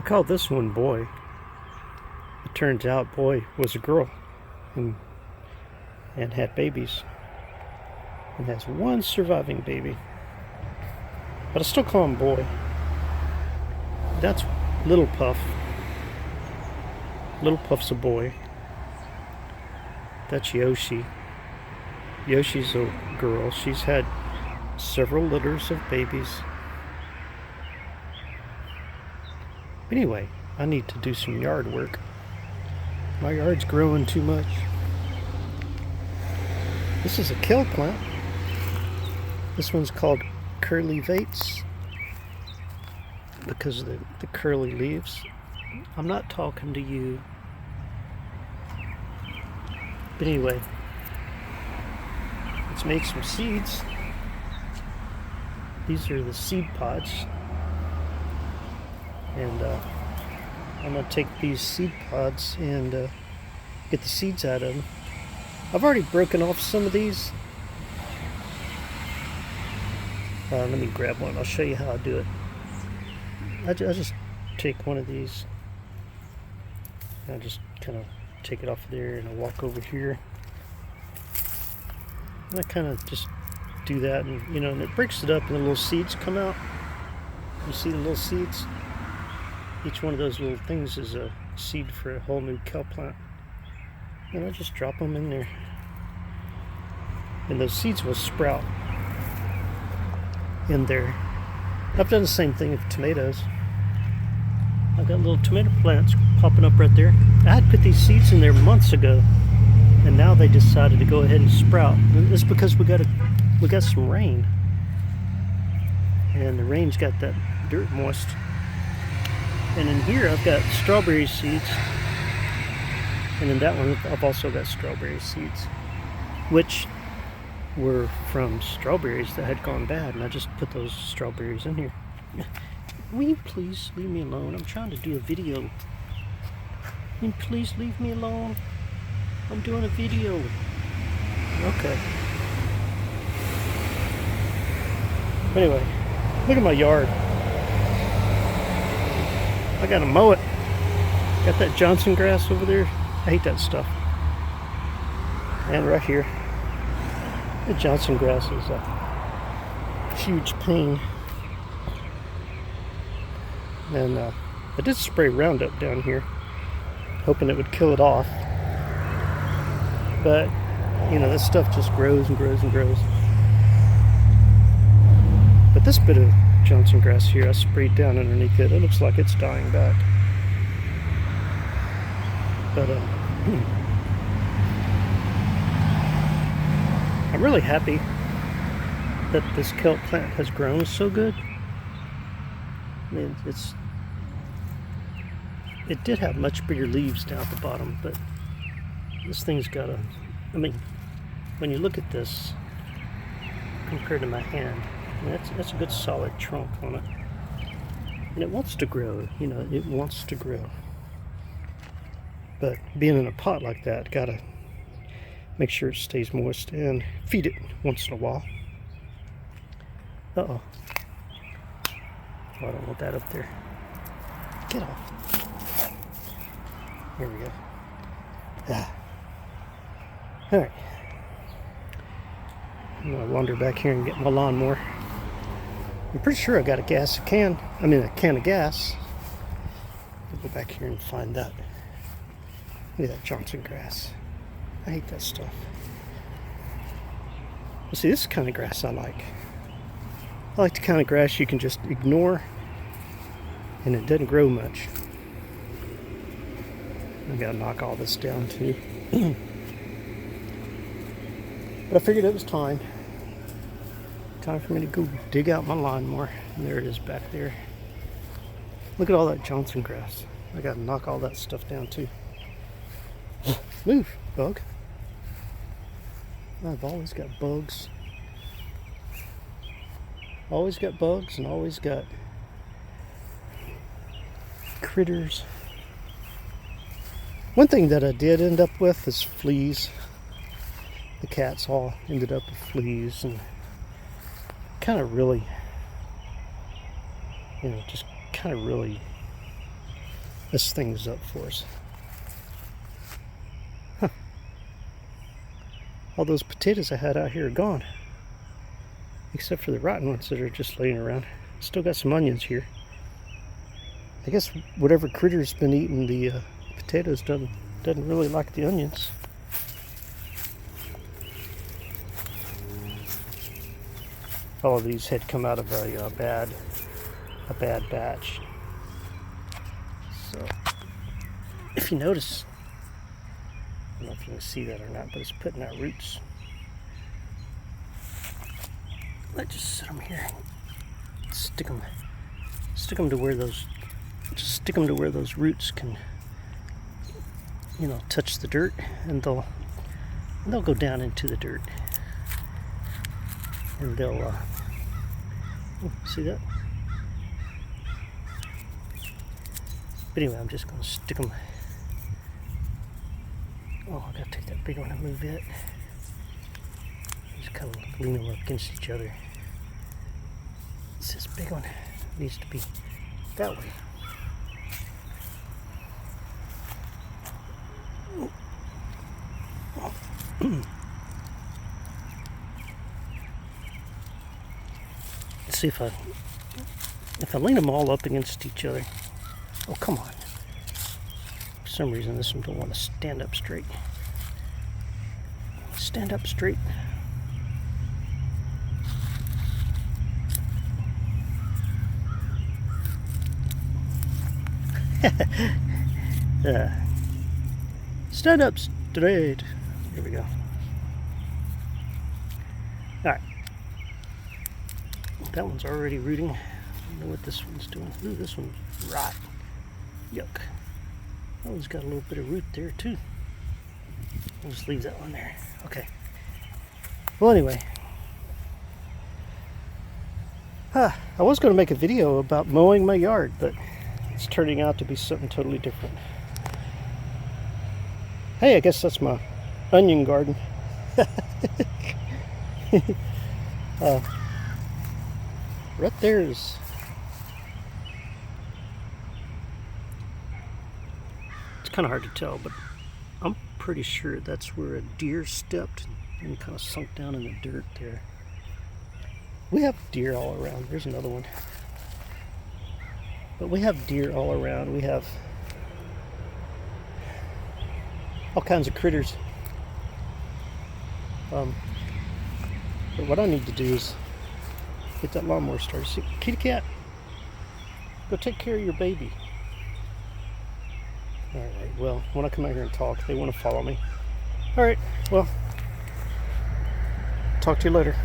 I called this one Boy. It turns out Boy was a girl and, had babies. And has one surviving baby. But I still call him Boy. That's Little Puff. Little Puff's a boy. That's Yoshi. Yoshi's a girl. She's had several litters of babies. Anyway, I need to do some yard work. My yard's growing too much. This is a kale plant. This one's called Curly Vates because of the curly leaves. I'm not talking to you. But anyway, let's make some seeds. These are the seed pods. And I'm going to take these seed pods and get the seeds out of them. I've already broken off some of these. Let me grab one. I'll show you how I do it. I just take one of these. I just kind of take it off of there and I walk over here. And I kind of just do that, and and it breaks it up and the little seeds come out. You see the little seeds? Each one of those little things is a seed for a whole new kale plant. And I just drop them in there. And those seeds will sprout in there. I've done the same thing with tomatoes. I've got little tomato plants popping up right there. I had put these seeds in there months ago, and now they decided to go ahead and sprout. And it's because we got some rain, and the rain's got that dirt moist. And in here I've got strawberry seeds, and in that one I've also got strawberry seeds, which were from strawberries that had gone bad, and I just put those strawberries in here. Will you please leave me alone? I'm trying to do a video. Will you please leave me alone? I'm doing a video. Okay. Anyway, look at my yard. I gotta mow it. Got that Johnson grass over there. I hate that stuff. And right here, the Johnson grass is a huge pain. And I did spray Roundup down here, hoping it would kill it off. But, this stuff just grows and grows and grows. But this bit of Johnson grass here, I sprayed down underneath it. It looks like it's dying back. But, I'm really happy that this kelp plant has grown so good. I mean, it did have much bigger leaves down at the bottom, but this thing's got when you look at this compared to my hand, that's a good solid trunk on it. And it wants to grow, it wants to grow. But being in a pot like that, gotta make sure it stays moist and feed it once in a while. Uh-oh. Oh, I don't want that up there. Get off. There we go. Alright. I'm going to wander back here and get my lawnmower. I'm pretty sure I got a can of gas. I'll go back here and find that. Look at that Johnson grass. I hate that stuff. Well, see, this is the kind of grass I like. I like the kind of grass you can just ignore, and it doesn't grow much. I gotta knock all this down too. But I figured it was time for me to go dig out my lawnmower. And there it is back there. Look at all that Johnson grass. I gotta knock all that stuff down too. Move, bug. I've always got bugs. Always got bugs and always got critters. One thing that I did end up with is fleas. The cats all ended up with fleas, and kind of really, just kind of really this thing's up for us. Huh. All those potatoes I had out here are gone, except for the rotten ones that are just laying around. Still got some onions here. I guess whatever critter's been eating the potatoes doesn't really like the onions. All of these had come out of a bad batch. So if you notice, I don't know if you can see that or not, but it's putting out roots. Let's just set them here. Stick them to where those. Just stick them to where those roots can, touch the dirt, and they'll go down into the dirt, and they'll. See that? But anyway, I'm just going to stick them. Oh, I got to take that big one and move it. Just kind of lean them up against each other. This big one needs to be that way. Let's see if I lean them all up against each other. Oh, come on. For some reason, this one don't want to stand up straight. Stand up straight. Stand up straight. Here we go. Alright. That one's already rooting. I don't know what this one's doing. Ooh, this one's rot. Yuck. That one's got a little bit of root there too. I'll just leave that one there. Okay. Well, anyway. I was going to make a video about mowing my yard, but it's turning out to be something totally different. Hey, I guess that's my onion garden. Right there is. It's kind of hard to tell, but I'm pretty sure that's where a deer stepped and kind of sunk down in the dirt there. We have deer all around. There's another one. But we have deer all around. We have all kinds of critters. But what I need to do is get that lawnmower started. See, kitty cat, go take care of your baby. Alright, well, when I come out here and talk, they want to follow me. Alright, well, talk to you later.